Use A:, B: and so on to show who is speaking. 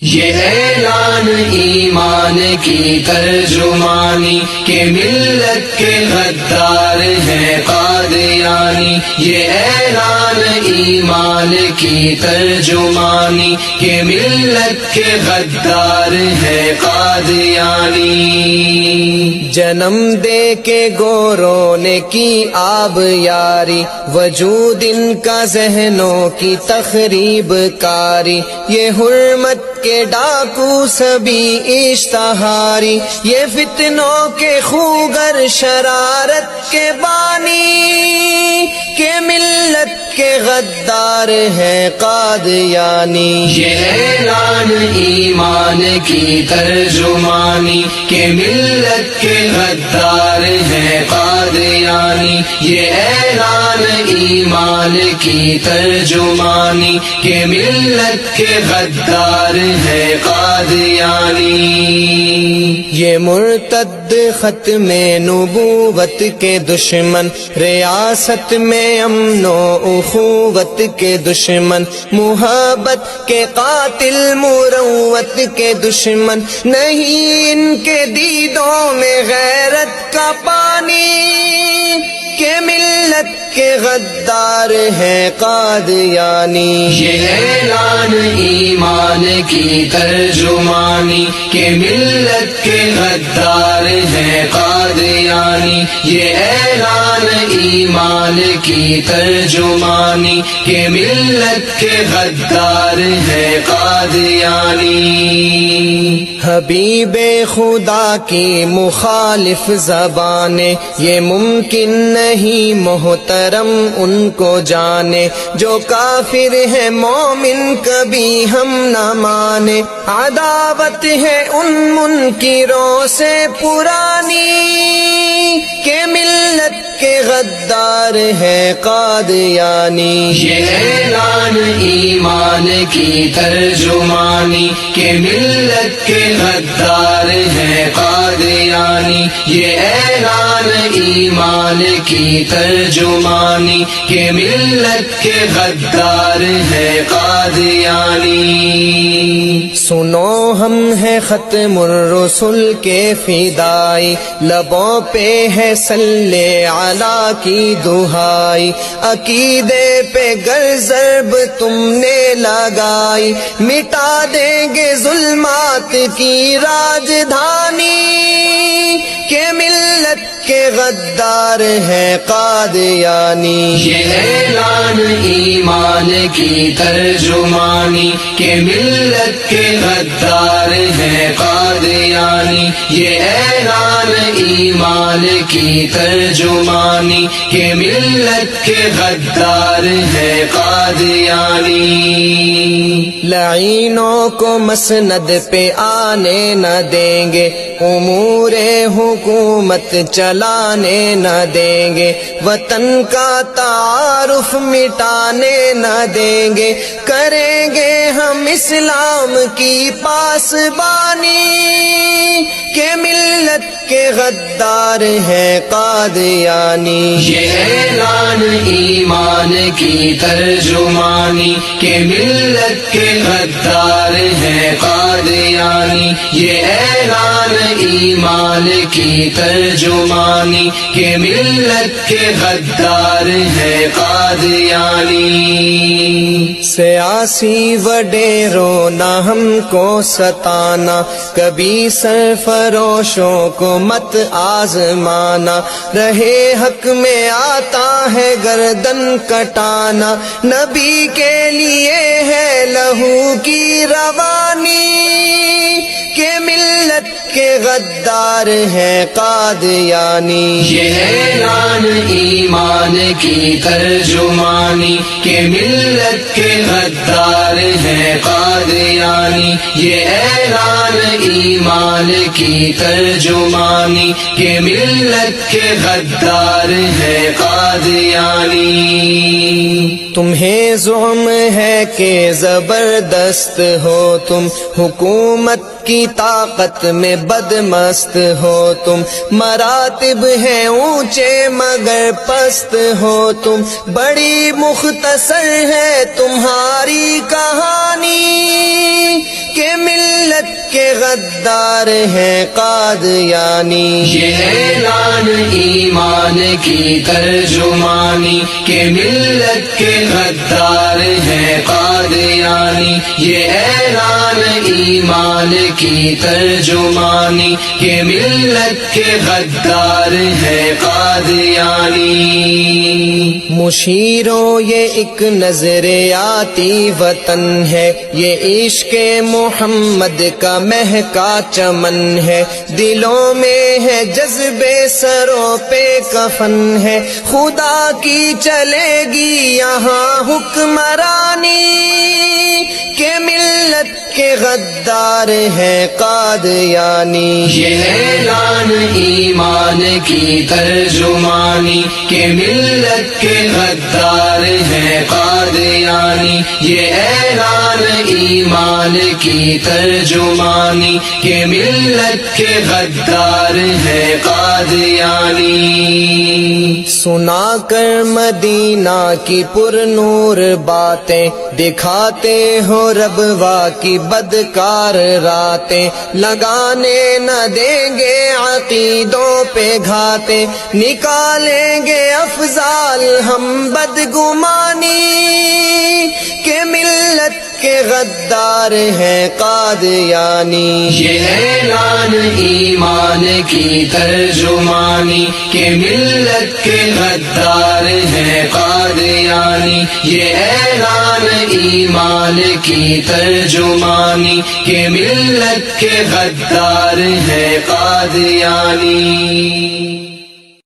A: یہ اعلان ایمان کی ترجمانی کہ ملت کے غدار ہیں قادیانی، یہ اعلان ایمان کی ترجمانی کہ ملت کے غدار ہیں قادیانی۔
B: جنم دے کے گوروں نے کی آب یاری، وجود ان کا ذہنوں کی تخریب کاری، یہ حرمت کے ڈاکو سبھی اشتہاری، یہ فتنوں کے خوگر شرارت کے بانی، کہ ملت کے غدار ہیں قادیانی۔
A: یہ اعلان ایمان کی ترجمانی کہ ملت کے غدار ہیں قادیانی، یہ اعلان ایمان کی ترجمانی کہ ملت کے غدار ہے قادیانی۔
B: یہ مرتد ختم نبوت کے دشمن، ریاست میں امن و اخوت کے دشمن، محبت کے قاتل مروت کے دشمن، نہیں ان کے دیدوں میں غیرت کا پانی، کہ ملت کے غدار ہیں قادیانی۔
A: یہ اعلان ایمان کی ترجمانی کہ ملت کے غدار ہیں قادیانی، یہ اعلان ایمان کی ترجمانی کہ ملت کے غدار ہیں قادیانی۔
B: حبیب خدا کی مخالف زبانیں، یہ ممکن نہیں محترم ان کو جانے، جو کافر ہے مومن کبھی ہم نہ مانے، عداوت ہے ان منکروں سے پرانی، کہ ملت کے غدار ہے قادیانی۔
A: یہ اعلان ایمان کی ترجمانی کہ ملت کے غدار ہیں قادیانی، یہ اعلان ایمان کی ترجمانی کہ ملت کے غدار ہیں قادیانی۔
B: سنو ہم ہیں ختم الرسل کے فدائی، لبوں پہ ہے صلی علی کی دہائی، عقیدے پہ گر ضرب تم نے لگائی، مٹا دیں گے ظلمات کی راجدھانی، کہ ملت کے غدار ہیں قادیانی۔
A: یہ اعلان ایمان کی ترجمانی کہ ملت کے غدار ہیں قادیانی، یہ اعلان ایمان کی ترجمانی کہ ملت کے غدار ہیں قادیانی۔
B: لعینوں کو مسند پہ آنے نہ دیں گے، امور حکومت چلانے نہ دیں گے، وطن کا تعارف مٹانے نہ دیں گے، کریں گے ہم اسلام کی پاسبانی، کہ ملت کے غدار ہیں قادیانی۔
A: یہ اعلان ایمان کی ترجمانی کہ ملت کے غدار ہیں قادیانی، یہ اعلان ایمان کی ترجمانی کہ ملت کے غدار ہیں قادیانی۔
B: سیاسی وڈیروں نہ ہم کو ستانا، کبھی سرفروشوں کو مت آزمانا، رہے حق میں آتا ہے گردن کٹانا، نبی کے لیے ہے لہو کی روانی، کہ ملت کے غدار ہیں قادیانی۔
A: یہ اعلان ایمان کی ترجمانی کہ ملت کے غدار ہیں قادیانی، یہ اعلان ایمان کی ترجمانی کہ ملت کے غدار ہیں قادیانی۔
B: تمہیں زعم ہے کہ زبردست ہو تم، حکومت کی طاقت میں بدمست ہو تم، مراتب ہیں اونچے مگر پست ہو تم، بڑی مختصر ہے تمہاری کہانی، کہ کے غدار ہیں قادیانی.
A: یہ اعلان ایمان کی ترجمانی کہ ملت کے غدار ہیں قادیانی. یہ اعلان ایمان کی ترجمانی کہ ملت کے غدار ہیں قادیانی.
B: مشیروں یہ ایک نظر آتی وطن ہے، یہ عشق محمد کا مہکا چمن ہے. دلوں میں ہے جذبے، سروں پہ کفن ہے، خدا کی چلے گی یہاں حکمرانی. کہ ملت کے غدار ہیں قادیانی.
A: یہ اعلان ایمان کی ترجمانی کہ ملت کے غدار ہیں قادیانی. یہ اعلان ایمان کی ترجمانی کہ ملت کے غدار ہیں قادیانی.
B: سنا کر مدینہ کی پر نور باتیں، دکھاتے ہو ربوا کی بدکار راتیں. لگانے نہ دیں گے عقیدوں پہ گھاتے، نکالیں گے افضال ہم بدگمانی. کہ ملت کے غدار ہیں قادیانی.
A: یہ اعلان ایمان کی ترجمانی کہ ملت کے غدار ہیں قادیانی. یہ اعلان ایمان کی ترجمانی کہ ملت کے غدار ہیں قادیانی.